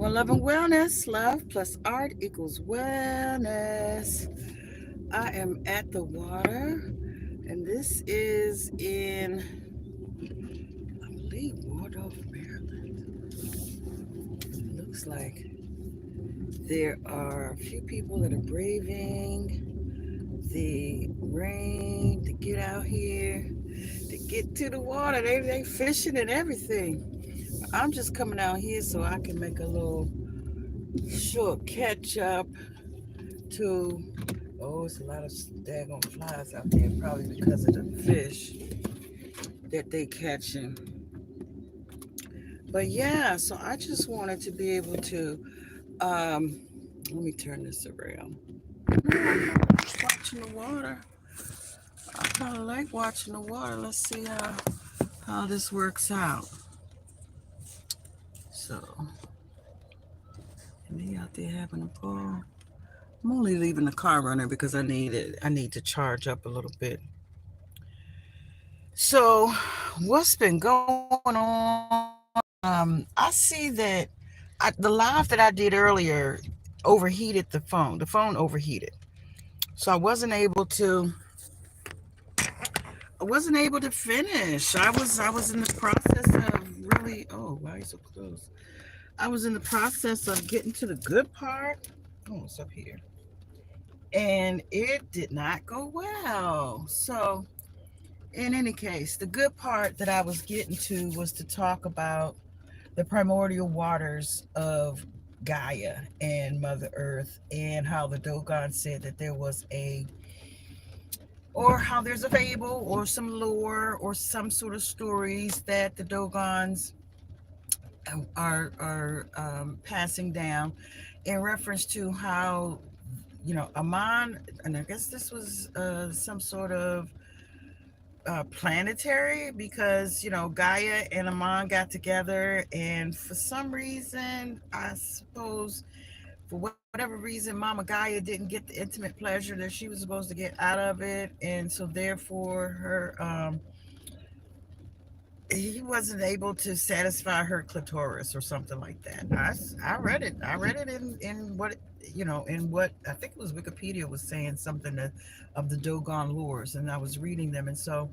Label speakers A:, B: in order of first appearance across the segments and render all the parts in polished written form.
A: One love and wellness. Love plus art equals wellness. I am at the water, and this is in, I believe, Waldorf, Maryland. It looks like there are a few people that are braving the rain to get out here, to get to the water. They fishing and everything. I'm just coming out here so I can make a little short catch up to. Oh, it's a lot of daggone flies out there, probably because of the fish that they catching. But yeah, so I just wanted to be able to. Um, Let me turn this around. Watching the water. I kind of like watching the water. Let's see how this works out. So, me out there having a ball. I'm only leaving the car running because I need to charge up a little bit. So, what's been going on? I see that the live that I did earlier overheated the phone. The phone overheated, so I wasn't able to finish. I was in the process of really. Oh, why are you so close? I was in the process of getting to the good part. Oh, it's up here, and it did not go well. So, in any case, the good part that I was getting to was to talk about the primordial waters of Gaia and Mother Earth, and how the Dogon said that there was or how there's a fable or some lore or some sort of stories that the Dogons are passing down in reference to how, Amon, and I guess this was some sort of planetary, because Gaia and Amon got together, and for some reason, I suppose, for whatever reason, Mama Gaia didn't get the intimate pleasure that she was supposed to get out of it, and so therefore her he wasn't able to satisfy her clitoris or something like that. I read it. I read it in what, in what I think it was Wikipedia was saying something of the Dogon lores, and I was reading them, and so,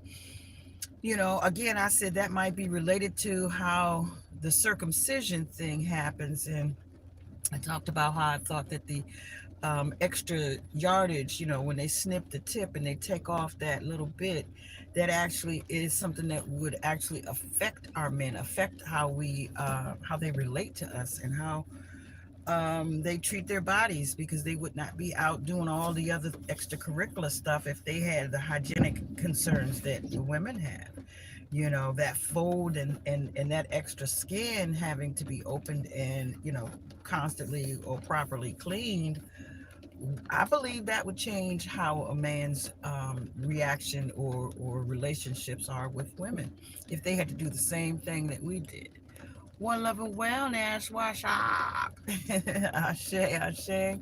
A: again, I said that might be related to how the circumcision thing happens. And I talked about how I thought that the extra yardage, when they snip the tip and they take off that little bit, that actually is something that would actually affect our men, affect how they relate to us, and how they treat their bodies, because they would not be out doing all the other extracurricular stuff if they had the hygienic concerns that the women have. That fold and that extra skin having to be opened and, constantly or properly cleaned. I believe that would change how a man's reaction or relationships are with women if they had to do the same thing that we did. One love and wellness, wash up. Ashe, ashe.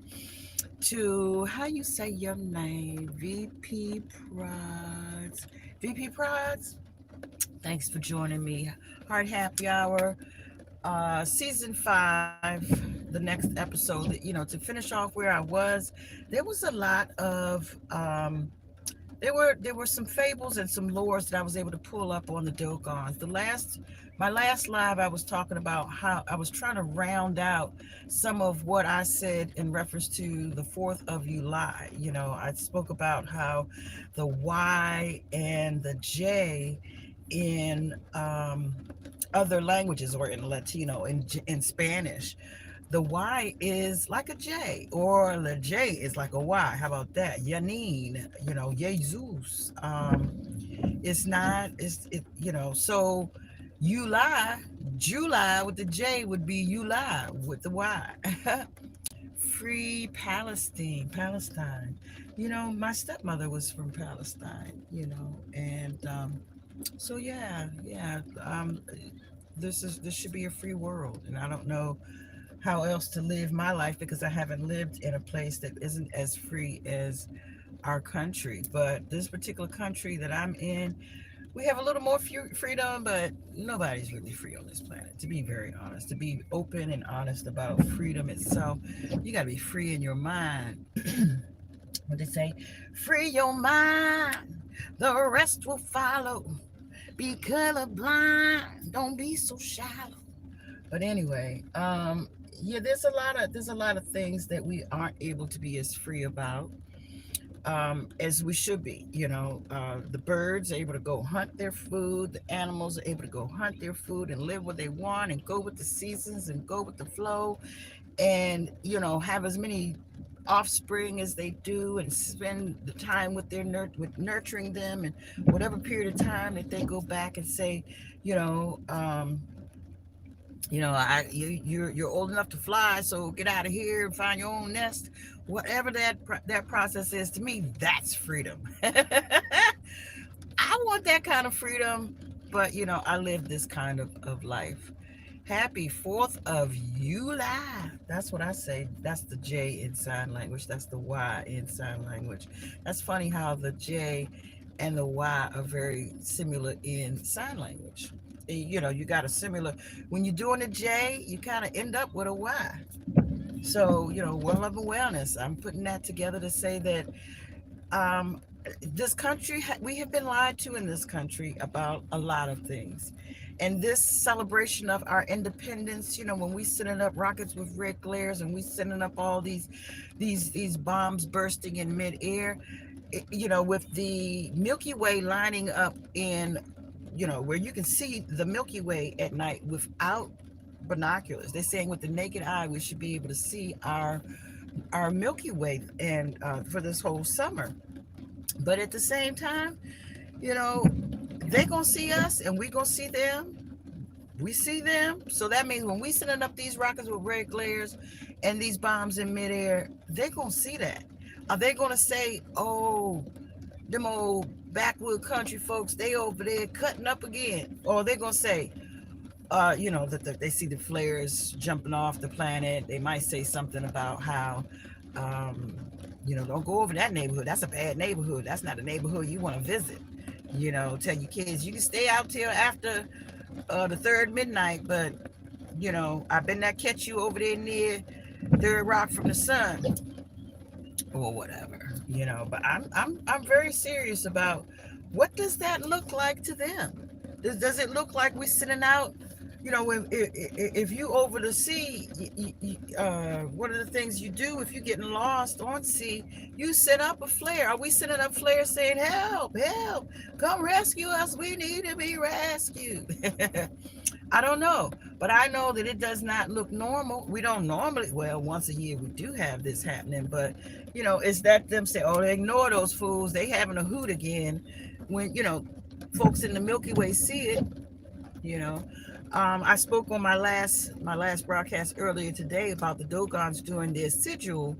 A: To how you say your name, VP Prods. VP Prods, thanks for joining me. Heart Happy Hour, season 5, the next episode. To finish off where I was, there was a lot of there were some fables and some lores that I was able to pull up on the Dogons. My last live, I was talking about how I was trying to round out some of what I said in reference to the 4th of July. I spoke about how the Y and the J in other languages, or in Latino, in Spanish, the Y is like a J, or the J is like a Y. How about that? Yanin, Jesus. It's not, so July, July with the J would be July with the Y. Free Palestine, Palestine. My stepmother was from Palestine, and so yeah, yeah. This should be a free world, and I don't know how else to live my life, because I haven't lived in a place that isn't as free as our country. But this particular country that I'm in, we have a little more freedom, but nobody's really free on this planet. To be very honest, to be open and honest about freedom itself, you got to be free in your mind. What they say, free your mind, the rest will follow. Be colorblind, don't be so shallow. But anyway, yeah, there's a lot of things that we aren't able to be as free about as we should be. The birds are able to go hunt their food, the animals are able to go hunt their food and live what they want and go with the seasons and go with the flow, and have as many offspring as they do and spend the time with with nurturing them, and whatever period of time that they go back and say, you know um you're old enough to fly, so get out of here and find your own nest. Whatever that process is, to me, that's freedom. I want that kind of freedom, but I live this kind of life. Happy 4th of July. That's what I say. That's the J in sign language. That's the Y in sign language. That's funny how the J and the Y are very similar in sign language. You got a similar, when you're doing a J, you kind of end up with a Y. So, One Love and Wellness, I'm putting that together to say that um, this country, we have been lied to in this country about a lot of things. And this celebration of our independence, when we sending up rockets with red glares and we sending up all these bombs bursting in midair, with the Milky Way lining up in, where you can see the Milky Way at night without binoculars. They're saying with the naked eye, we should be able to see our Milky Way, and for this whole summer. But at the same time, you know, they gonna see us and we gonna see them. We see them. So that means when we sending up these rockets with red glares and these bombs in midair, they gonna see that. Are they gonna say, oh, them old backwood country folks, they over there cutting up again? Or are they gonna say, that they see the flares jumping off the planet? They might say something about how, um, don't go over that neighborhood. That's a bad neighborhood. That's not a neighborhood you want to visit. Tell your kids you can stay out till after the third midnight, but I better not catch you over there near Third Rock from the Sun or whatever. But I'm very serious about what does that look like to them. Does it look like we're sitting out? When if you over the sea, one of the things you do if you're getting lost on sea, you set up a flare. Are we setting up flares saying, "Help, help, come rescue us, we need to be rescued"? I don't know, but I know that it does not look normal. We don't normally, well, once a year we do have this happening, but it's that them say, oh, they ignore those fools, they having a hoot again, when folks in the Milky Way see it. you know I spoke on my last broadcast earlier today about the Dogons doing their sigil,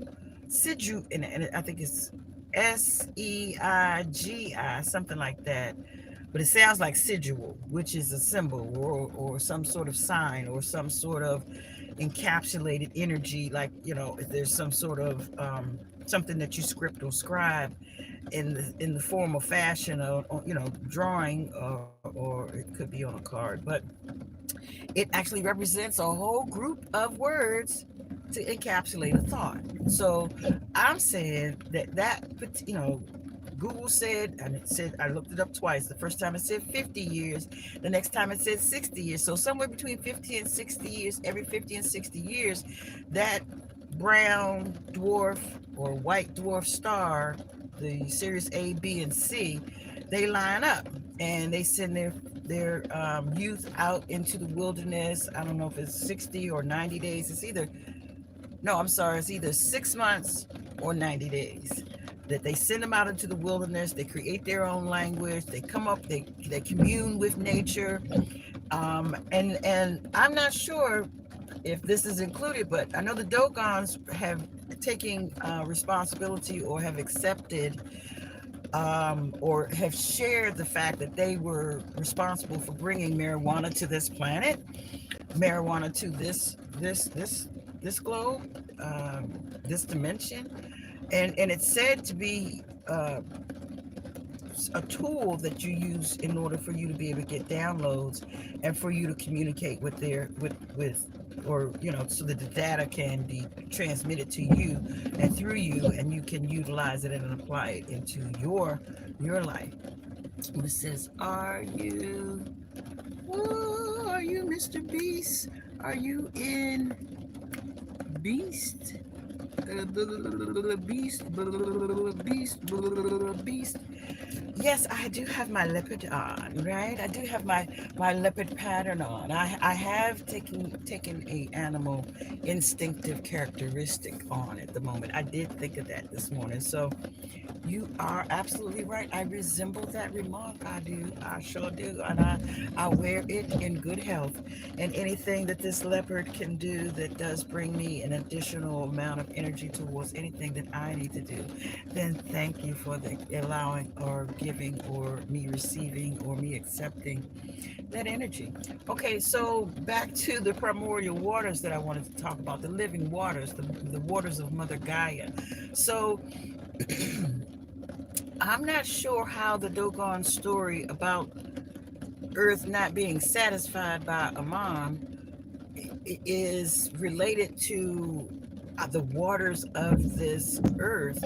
A: and I think it's SEIGI, something like that, but it sounds like sigil, which is a symbol or some sort of sign or some sort of encapsulated energy, like if there's some sort of something that you script or scribe in the form of fashion, or drawing, or it could be on a card, but it actually represents a whole group of words to encapsulate a thought. So I'm saying that Google said, and it said, I looked it up twice. The first time it said 50 years, the next time it said 60 years. So somewhere between 50 and 60 years, every 50 and 60 years, that brown dwarf or white dwarf star, the Sirius A, B, and C, they line up and they send their youth out into the wilderness. I don't know if it's 60 or 90 days. It's either 6 months or 90 days that they send them out into the wilderness. They create their own language. They come up, they commune with nature. And I'm not sure if this is included, but I know the Dogons have taken responsibility, or have accepted, or have shared the fact that they were responsible for bringing marijuana to this planet, marijuana to this globe, this dimension, and it's said to be a tool that you use in order for you to be able to get downloads and for you to communicate with or so that the data can be transmitted to you and through you, and you can utilize it and apply it into your life. And it says, are you Mr. Beast? Are you in Beast? Beast, beast. Yes, I do have my leopard on, right? I do have my leopard pattern on. I have taken a animal instinctive characteristic on at the moment. I did think of that this morning. So you are absolutely right. I resemble that remark. I do. I sure do. And I wear it in good health. And anything that this leopard can do that does bring me an additional amount of energy towards anything that I need to do, then thank you for the allowing or giving or me receiving or me accepting that energy. Okay, so back to the primordial waters that I wanted to talk about, the living waters, the waters of Mother Gaia. So I'm not sure how the doggone story about Earth not being satisfied by a mom is related to the waters of this Earth.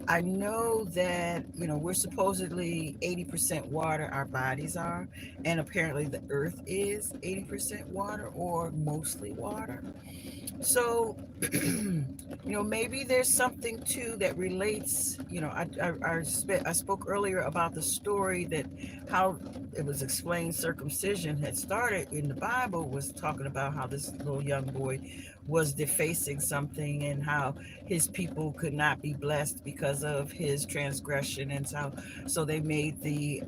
A: I know that, we're supposedly 80% water, our bodies are, and apparently the Earth is 80% water or mostly water. So, maybe there's something too that relates. I spoke earlier about the story that how it was explained circumcision had started in the Bible, was talking about how this little young boy was defacing something and how his people could not be blessed because of his transgression. And so they made the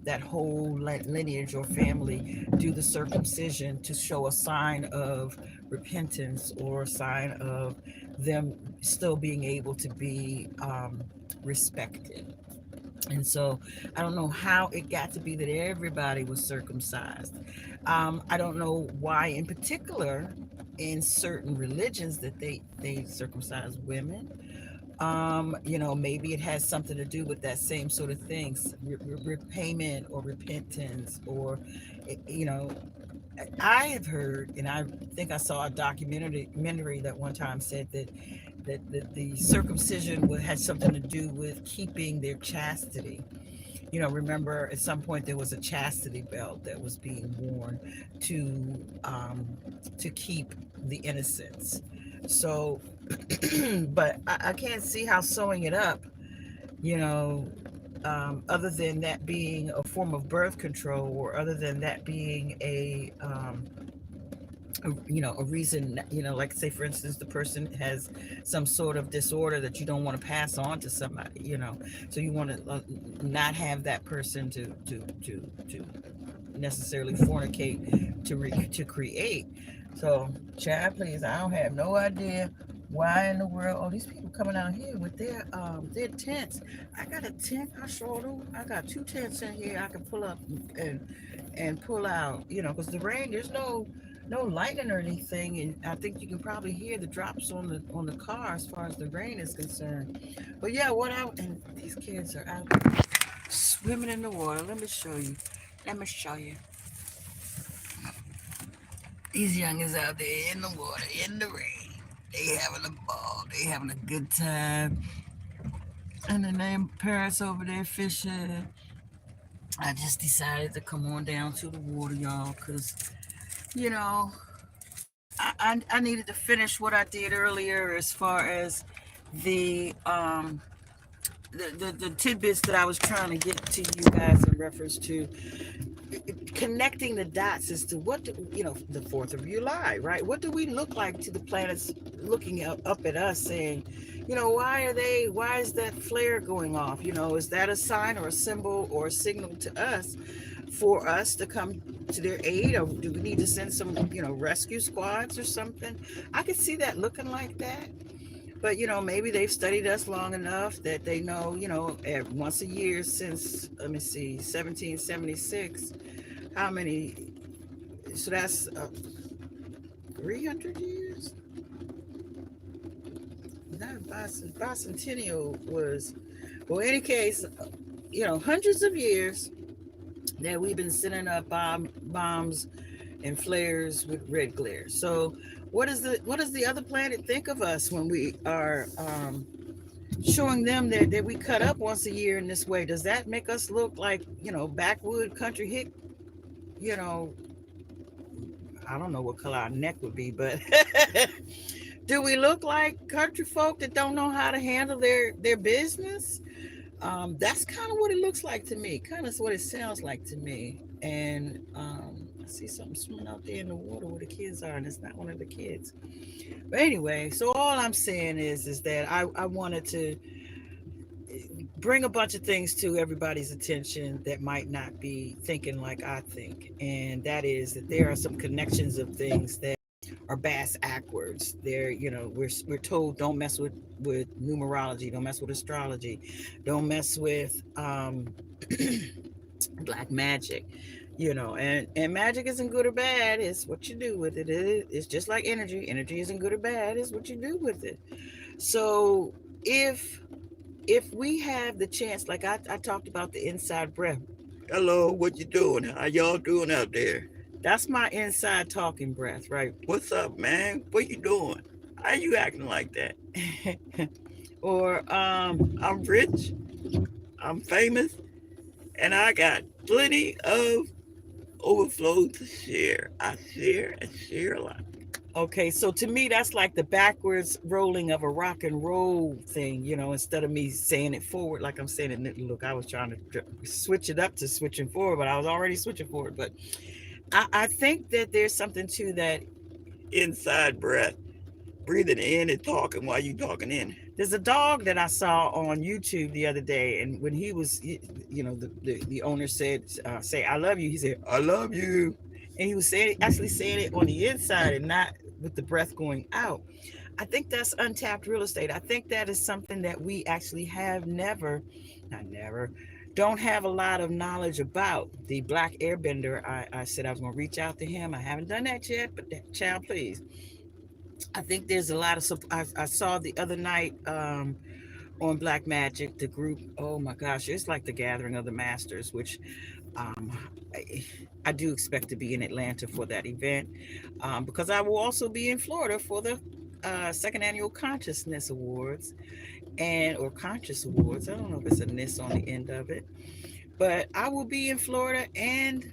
A: that whole lineage or family do the circumcision to show a sign of repentance or a sign of them still being able to be respected. And so I don't know how it got to be that everybody was circumcised. I don't know why, in particular, in certain religions that they circumcise women. Maybe it has something to do with that same sort of things, repayment or repentance, or you know, I have heard, and I think I saw a documentary that one time said that the circumcision had something to do with keeping their chastity. Remember at some point there was a chastity belt that was being worn to keep the innocence. So, but I can't see how sewing it up, you know, other than that being a form of birth control, or other than that being a reason, like say for instance the person has some sort of disorder that you don't want to pass on to somebody, so you want to not have that person to necessarily fornicate to create. So, Chad, please, I don't have no idea why in the world. Oh, these people coming out here with their tents. I got a tent. I sure do. I got two tents in here. I can pull up and pull out. Because the rain, there's no lightning or anything, and I think you can probably hear the drops on the car as far as the rain is concerned. But yeah, and these kids are out swimming in the water. Let me show you. Let me show you. These youngins out there in the water, in the rain. They having a ball. They having a good time. And then their parents over there fishing. I just decided to come on down to the water, y'all, because, you know, I needed to finish what I did earlier as far as the the tidbits that I was trying to get to you guys in reference to connecting the dots as to the 4th of July, right? What do we look like to the planets looking up at us saying, why is that flare going off? Is that a sign or a symbol or a signal to us for us to come to their aid, or do we need to send some, rescue squads or something? I could see that looking like that. But maybe they've studied us long enough that they know, once a year since, let me see, 1776, how many? So that's 300 years. That bicentennial was, well, in any case, hundreds of years that we've been sending up bombs and flares with red glare. So, what does the other planet think of us when we are showing them that we cut up once a year in this way? Does that make us look like backwood country hick? You know, I don't know what color our neck would be, but do we look like country folk that don't know how to handle their business? That's kind of what it looks like to me. Kind of what it sounds like to me. And I see something swimming out there in the water where the kids are, and it's not one of the kids. But anyway, so all I'm saying is that I wanted to bring a bunch of things to everybody's attention that might not be thinking like I think, and that is that there are some connections of things that are bass backwards. There, we're told don't mess with numerology, don't mess with astrology, don't mess with black magic. And magic isn't good or bad. It's what you do with it. It's just like energy. Energy isn't good or bad. It's what you do with it. So if if we have the chance, like I talked about the inside breath. Hello, what you doing? How y'all doing out there? That's my inside talking breath, right? What's up, man? What you doing? How you acting like that? Or I'm rich, I'm famous, and I got plenty of overflow to share. I share and share a lot. Okay, so to me, that's like the backwards rolling of a rock and roll thing, instead of me saying it forward like I'm saying it. Look, I was trying to switch it up to switching forward, but I was already switching forward. But I think that there's something to that inside breath, breathing in and talking while you talking in. There's a dog that I saw on YouTube the other day, and when he was, the owner said, "Say I love you." He said, "I love you," and he was actually saying it on the inside and not with the breath going out. I think that's untapped real estate. I think that is something that we actually have not never, don't have a lot of knowledge about. The Black Airbender, I said I was going to reach out to him. I haven't done that yet, but child, please. I think there's a lot of. I saw the other night on Black Magic, the group. Oh my gosh, it's like the Gathering of the Masters, which um, I, I do expect to be in Atlanta for that event, because I will also be in Florida for the second annual Consciousness Awards or Conscious Awards. I don't know if it's a "ness" on the end of it, but I will be in Florida, and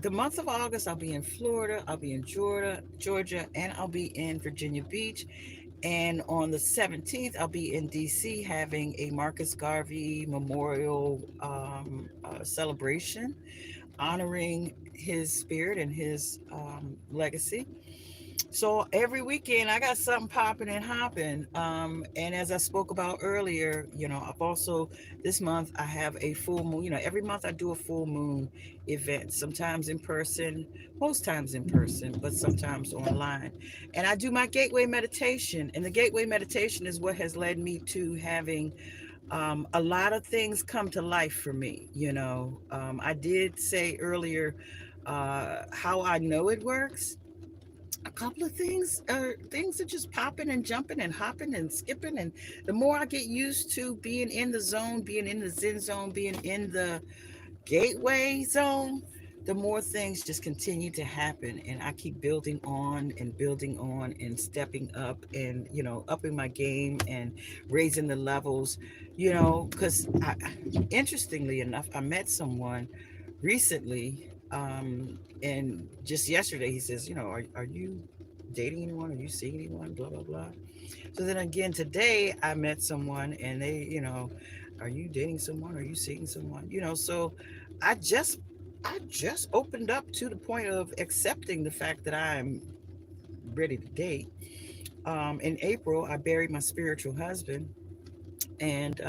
A: the month of August I'll be in Florida, I'll be in Georgia, and I'll be in Virginia Beach. And on the 17th, I'll be in DC having a Marcus Garvey Memorial celebration honoring his spirit and his legacy. So every weekend I got something popping and hopping. And as I spoke about earlier, I've also, this month I have a full moon. Every month I do a full moon event, sometimes in person, most times in person, but sometimes online. And I do my gateway meditation. And the gateway meditation is what has led me to having a lot of things come to life for me. I did say earlier how I know it works. A couple of things are just popping and jumping and hopping and skipping, and the more I get used to being in the zone, being in the zen zone, being in the gateway zone, the more things just continue to happen, and I keep building on and stepping up, and upping my game and raising the levels. Because interestingly enough, I met someone recently, and just yesterday he says, are you dating anyone, are you seeing anyone, blah blah blah. So then again today I met someone, and they, are you dating someone, are you seeing someone, so i just I just opened up to the point of accepting the fact that I'm ready to date. In April I buried my spiritual husband, and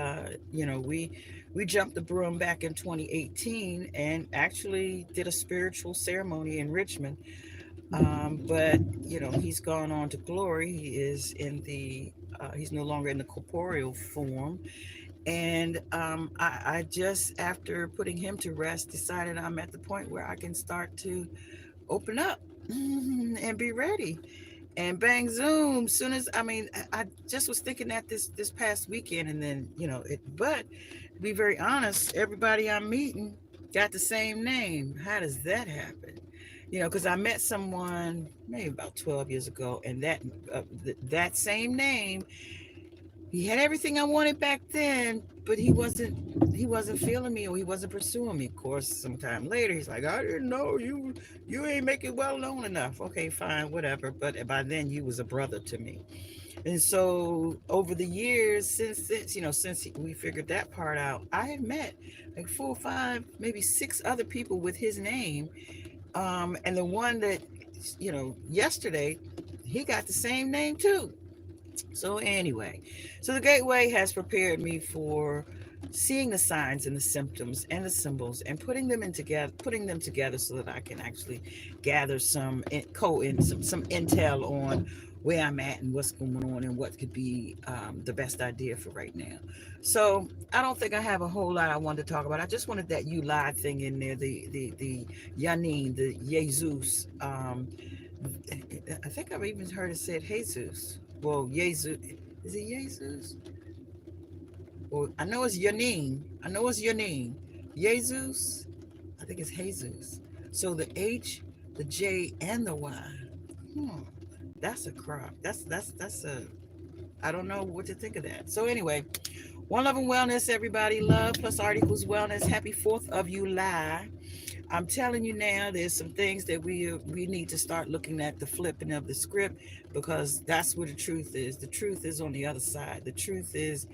A: we jumped the broom back in 2018 and actually did a spiritual ceremony in Richmond. But he's gone on to glory. He is in the he's no longer in the corporeal form. And I just, after putting him to rest, decided I'm at the point where I can start to open up and be ready. And bang zoom, soon as, I mean, I just was thinking that this past weekend, and then it, but be very honest, everybody I'm meeting got the same name. How does that happen? Because I met someone maybe about 12 years ago, and that same name, he had everything I wanted back then, but he wasn't feeling me, or he wasn't pursuing me. Of course, sometime later, he's like, I didn't know you ain't make it well known enough. Okay, fine, whatever. But by then, you was a brother to me. And so over the years, since we figured that part out, I have met like 4 or 5, maybe 6 other people with his name. And the one that, yesterday, he got the same name too. So anyway, so the gateway has prepared me for seeing the signs and the symptoms and the symbols, and putting them together so that I can actually gather some intel on where I'm at and what's going on and what could be the best idea for right now. So I don't think I have a whole lot I wanted to talk about. I just wanted that you lie thing in there, the Yanin, the Jesus. I think I've even heard it said Jesus. Well, Jesus, is it Jesus? Well, I know it's Yanin. I know it's Yanin. Jesus, I think it's Jesus. So the H, the J, and the Y. Hmm, that's a crop. That's a. I don't know what to think of that. So anyway, one love and wellness, everybody. Love plus art equals wellness. Happy 4th of July. I'm telling you now, there's some things that we need to start looking at the flipping of the script, because that's where the truth is. The truth is on the other side. The truth is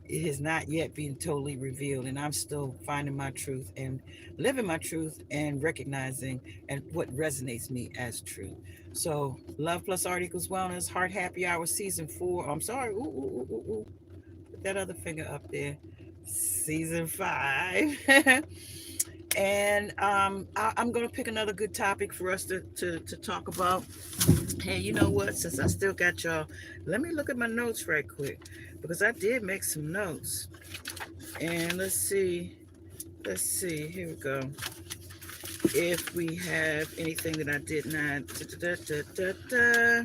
A: it has not yet been totally revealed, and I'm still finding my truth and living my truth and recognizing and what resonates me as true. So, love plus art equals wellness. Heart Happy Hour season 4. I'm sorry. Ooh, ooh, ooh, ooh, ooh. Put that other finger up there. Season 5. And I'm going to pick another good topic for us to talk about. Hey, you know what? Since I still got y'all, let me look at my notes right quick, because I did make some notes. And let's see. Let's see. Here we go. If we have anything that I did not. Da, da, da, da, da.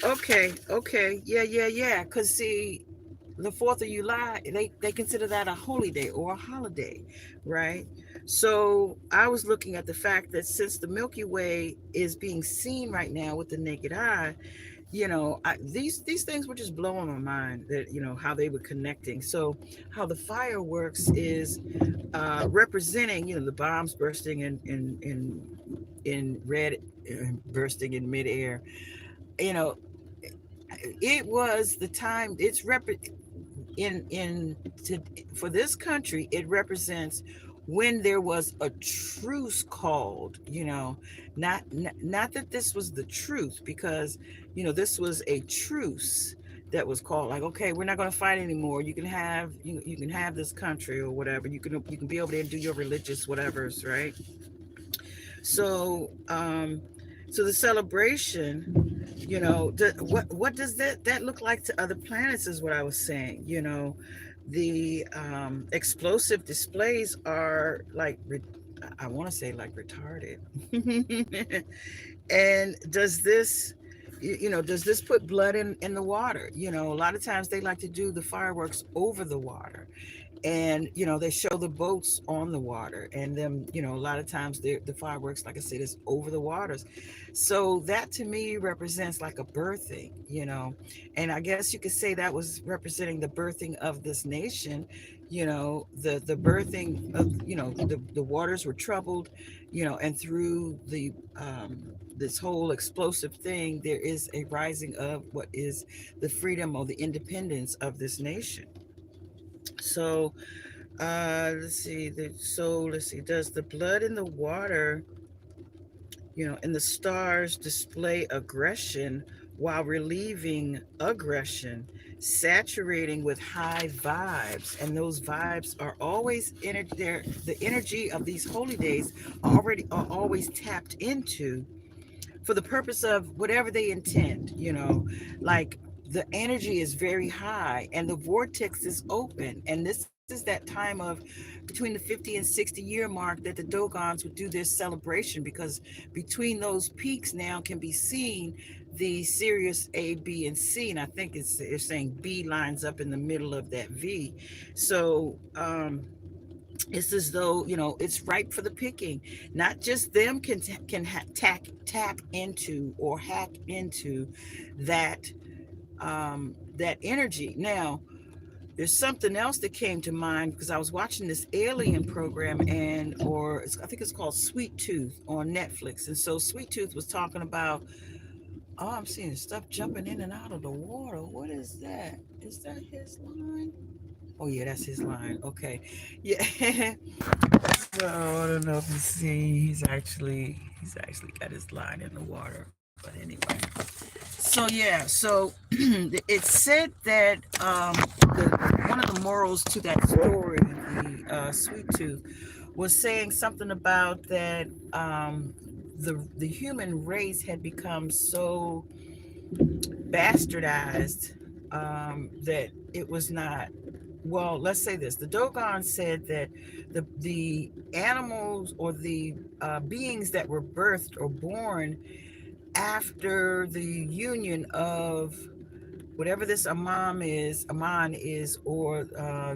A: Okay. Okay. Yeah, yeah, yeah. Because, see, the 4th of July, they consider that a holy day or a holiday, right? So I was looking at the fact that since the Milky Way is being seen right now with the naked eye, these things were just blowing my mind, that how they were connecting. So how the fireworks is representing, the bombs bursting in red, bursting in midair. You know, it was the time. In to, for this country, it represents when there was a truce called, not that this was the truth, because this was a truce that was called, like, okay, we're not going to fight anymore. You can have this country or whatever. You can be over there and do your religious whatevers, right? So the celebration, what does that look like to other planets, is what I was saying. The explosive displays are like, I want to say, like, retarded. And does this put blood in the water? A lot of times they like to do the fireworks over the water, and they show the boats on the water, and then a lot of times the fireworks, like I said, is over the waters. So that to me represents like a birthing, and I guess you could say that was representing the birthing of this nation. The birthing of, the waters were troubled, and through the this whole explosive thing, there is a rising of what is the freedom or the independence of this nation. So let's see. Does the blood in the water, and the stars display aggression while relieving aggression, saturating with high vibes? And those vibes are always energy. The energy of these holy days are always tapped into for the purpose of whatever they intend. Like, the energy is very high and the vortex is open, and this is is that time of between the 50 and 60-year mark that the Dogons would do their celebration, because between those peaks now can be seen the Sirius A, B, and C. And I think it's saying B lines up in the middle of that V. So it's as though, it's ripe for the picking. Not just them tap into or hack into that that energy. Now, there's something else that came to mind because I was watching this alien program, I think it's called Sweet Tooth on Netflix. And so Sweet Tooth was talking about, oh, I'm seeing stuff jumping in and out of the water. What is that? Is that his line? Oh yeah, that's his line. Okay. Yeah. So I don't know if you see he's actually got his line in the water. But anyway. So yeah, so it said that one of the morals to that story, the Sweet Tooth, was saying something about that the human race had become so bastardized that it was not. Well, let's say this: the Dogon said that the animals or the beings that were birthed or born after the union of whatever this Aman is, or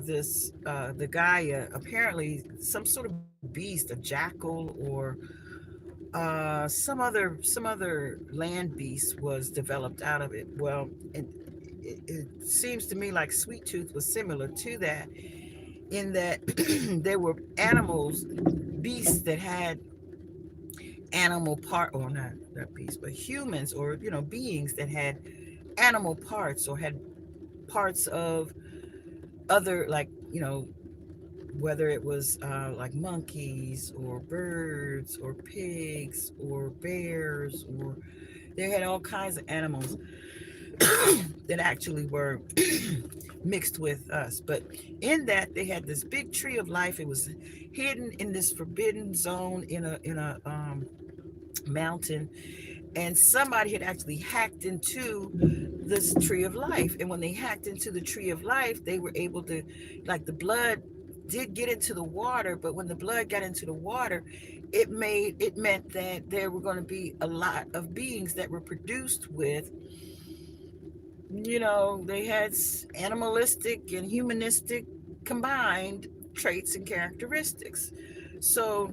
A: this the Gaia, apparently some sort of beast, a jackal, or some other land beast was developed out of it. Well, it seems to me like Sweet Tooth was similar to that, in that there were animals, beasts that had animal part, or not beasts, but humans, or beings that had animal parts, or had parts of other, like, whether it was like monkeys or birds or pigs or bears, or they had all kinds of animals that actually were mixed with us. But in that, they had this big tree of life. It was hidden in this forbidden zone in a mountain, and somebody had actually hacked into this tree of life. And when they hacked into the tree of life, they were able to, like, the blood did get into the water, but when the blood got into the water, it meant that there were going to be a lot of beings that were produced with, they had animalistic and humanistic combined traits and characteristics. So,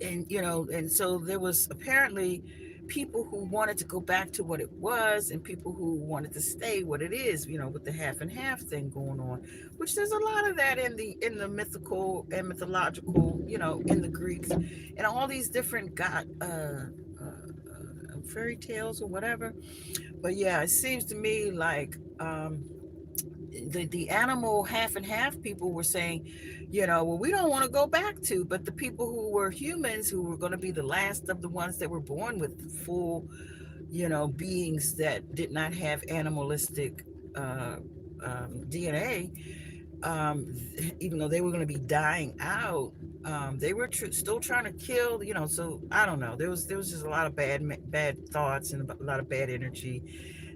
A: and so there was apparently people who wanted to go back to what it was, and people who wanted to stay what it is, with the half and half thing going on, which there's a lot of that in the mythical and mythological, in the Greeks, and all these different god fairy tales or whatever. But yeah, it seems to me like the animal half and half people were saying, well, we don't want to go back to, but the people who were humans, who were going to be the last of the ones that were born with full, beings that did not have animalistic uh, DNA, even though they were going to be dying out, they were still trying to kill, So I don't know. There was just a lot of bad thoughts and a lot of bad energy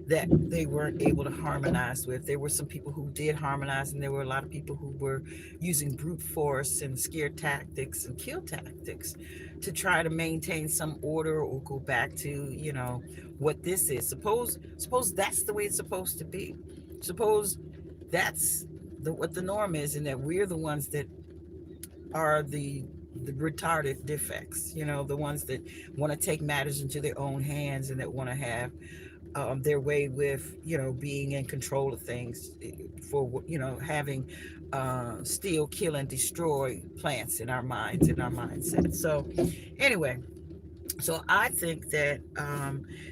A: that they weren't able to harmonize with. There were some people who did harmonize, and there were a lot of people who were using brute force and scare tactics and kill tactics to try to maintain some order or go back to, what this is. Suppose that's the way it's supposed to be. Suppose that's what the norm is, and that we're the ones that are the retarded defects, the ones that want to take matters into their own hands, and that want to have their way with, being in control of things, for, having steal, kill, and destroy plants in our minds, in our mindset. So anyway, so I think that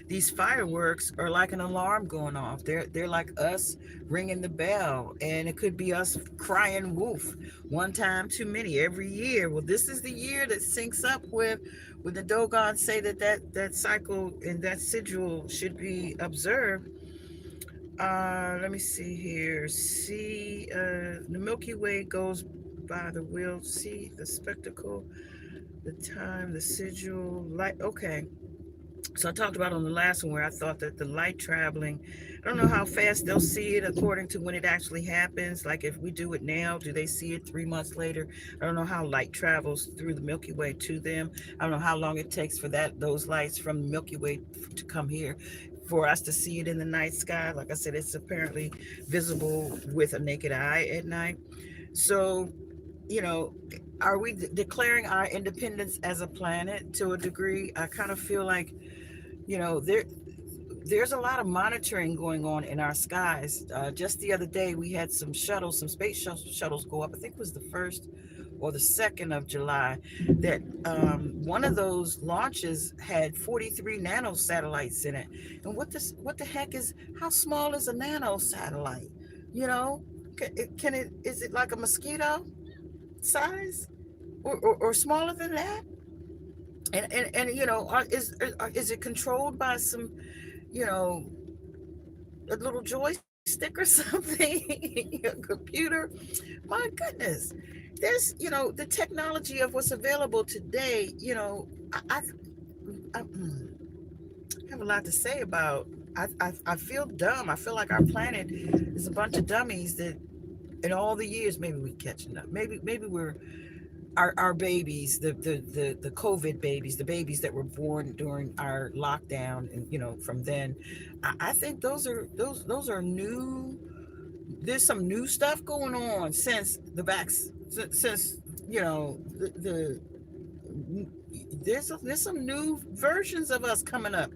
A: these fireworks are like an alarm going off. They're like us ringing the bell, and it could be us crying wolf one time too many every year. Well, this is the year that syncs up with when the Dogon say that cycle and that sigil should be observed. Let me see here. See, the Milky Way goes by the wheel. See the spectacle, the time, the sigil, light. Okay. So I talked about on the last one where I thought that the light traveling, I don't know how fast they'll see it according to when it actually happens. Like if we do it now, do they see it 3 months later? I don't know how light travels through the Milky Way to them. I don't know how long it takes for those lights from the Milky Way to come here for us to see it in the night sky. Like I said, it's apparently visible with a naked eye at night. So, you know, are we declaring our independence as a planet to a degree? I kind of feel like, you know, there's a lot of monitoring going on in our skies. Just the other day, we had some shuttles, some shuttles go up. I think it was the 1st or the 2nd of July. That one of those launches had 43 nano satellites in it. And what the heck is? How small is a nano satellite? You know, can it? Is it like a mosquito size, or smaller than that? And you know, is it controlled by some, you know, a little joystick or something, a computer? My goodness, there's, you know, the technology of what's available today. You know, I have a lot to say about. I feel dumb. I feel like our planet is a bunch of dummies that, in all the years, maybe we're catching up. Maybe we're our babies, the COVID babies, the babies that were born during our lockdown, and you know, from then, I think those are new. There's some new stuff going on since the since, you know, the there's some new versions of us coming up,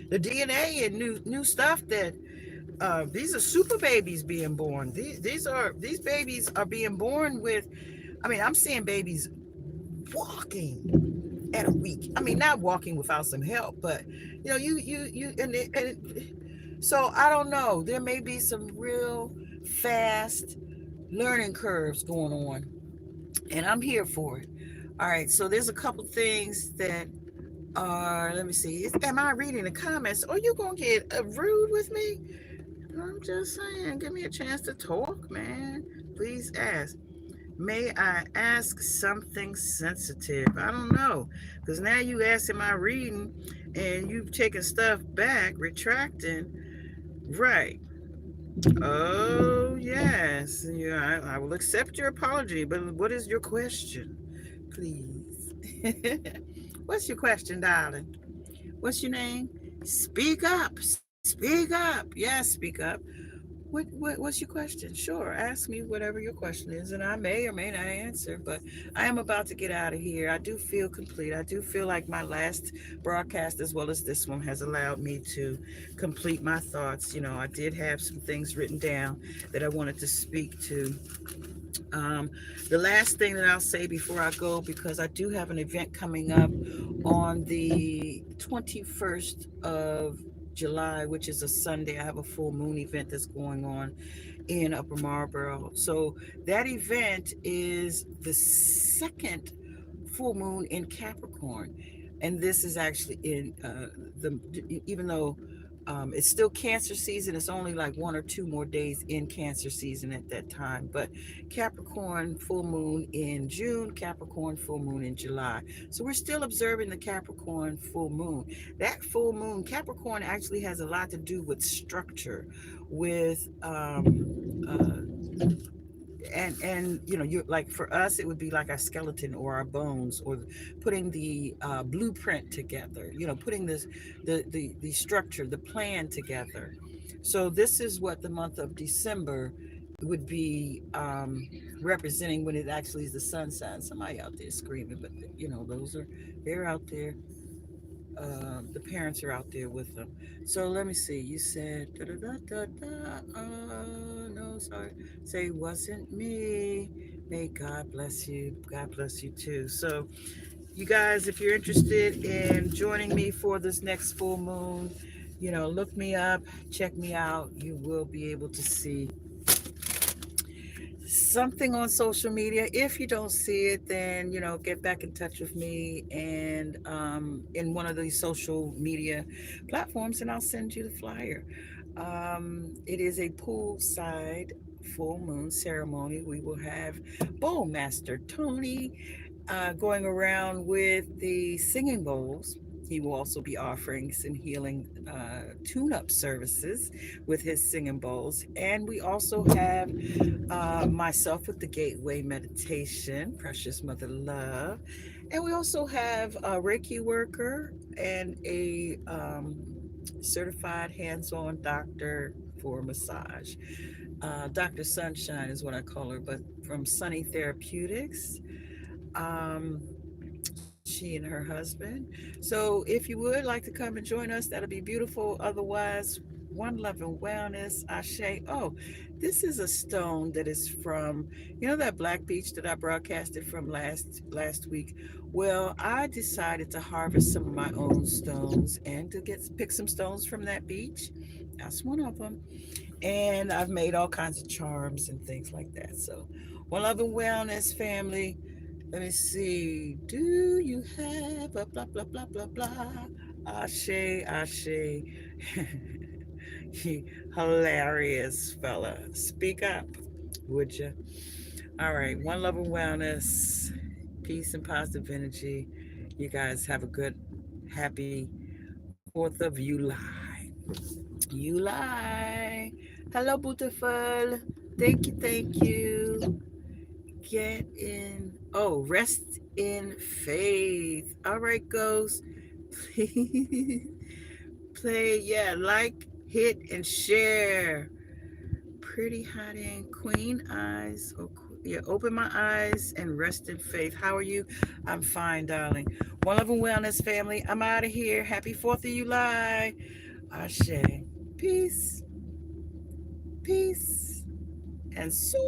A: the DNA and new stuff that these are super babies being born. These babies are being born with. I mean, I'm seeing babies walking at a week. I mean, not walking without some help, but you know, so I don't know. There may be some real fast learning curves going on, and I'm here for it. All right, so there's a couple things that are. Let me see. Am I reading the comments? Or you gonna get rude with me? I'm just saying. Give me a chance to talk, man. Please ask. May I ask something sensitive? I don't know. Because now you asking my reading and you've taken stuff back, retracting. Right. Oh, yes. Yeah, I will accept your apology, but what is your question? Please. What's your question, darling? What's your name? Speak up. Speak up. Yes, speak up. What's your question? Sure, ask me whatever your question is, and I may or may not answer. But I am about to get out of here. I do feel complete. I do feel like my last broadcast, as well as this one, has allowed me to complete my thoughts. You know, I did have some things written down that I wanted to speak to. Um, the last thing that I'll say before I go, because I do have an event coming up on the 21st of July, which is a Sunday. I have a full moon event that's going on in Upper Marlboro. So that event is the second full moon in Capricorn, and this is actually in the even though it's still Cancer season, it's only like 1 or 2 more days in Cancer season at that time. But Capricorn full moon in June, Capricorn full moon in July. So we're still observing the Capricorn full moon. That full moon, Capricorn actually has a lot to do with structure, with and you know, you like, for us it would be like our skeleton or our bones, or putting the blueprint together, you know, putting this the structure, the plan together. So this is what the month of December would be representing, when it actually is the sun sign. Somebody out there screaming, but you know, they're out there. The parents are out there with them. So let me see. You said da da da da da. No, sorry. Say wasn't me. May God bless you. God bless you too. So you guys, if you're interested in joining me for this next full moon, you know, look me up, check me out. You will be able to see something on social media. If you don't see it, then, you know, get back in touch with me, and in one of these social media platforms, and I'll send you the flyer. It is a poolside full moon ceremony. We will have Bowl Master Tony going around with the singing bowls, He will also be offering some healing tune up services with his singing bowls. And we also have myself with the Gateway Meditation, Precious Mother Love. And we also have a Reiki worker and a certified hands on doctor for massage. Dr. Sunshine is what I call her, but from Sunny Therapeutics. Um, she and her husband. So if you would like to come and join us, that'll be beautiful. Otherwise, one love and wellness, Ashe. Oh, this is a stone that is from, that Black Beach that I broadcasted from last week. Well, I decided to harvest some of my own stones and to get pick some stones from that beach. That's one of them. And I've made all kinds of charms and things like that. So, one love and wellness, family. Let me see. Do you have a blah, blah, blah, blah, blah? Ashe, Ashe. Hilarious fella. Speak up, would you? All right. One love and wellness, peace and positive energy. You guys have a good, happy 4th of July. July. Hello, beautiful. Thank you, thank you. Get in. Oh, rest in faith. All right, ghost. Please play. Yeah, like, hit, and share. Pretty hot and queen eyes. Oh, yeah, open my eyes and rest in faith. How are you? I'm fine, darling. One love and wellness, family. I'm out of here. Happy 4th of July. Ashe. Peace, peace, and so.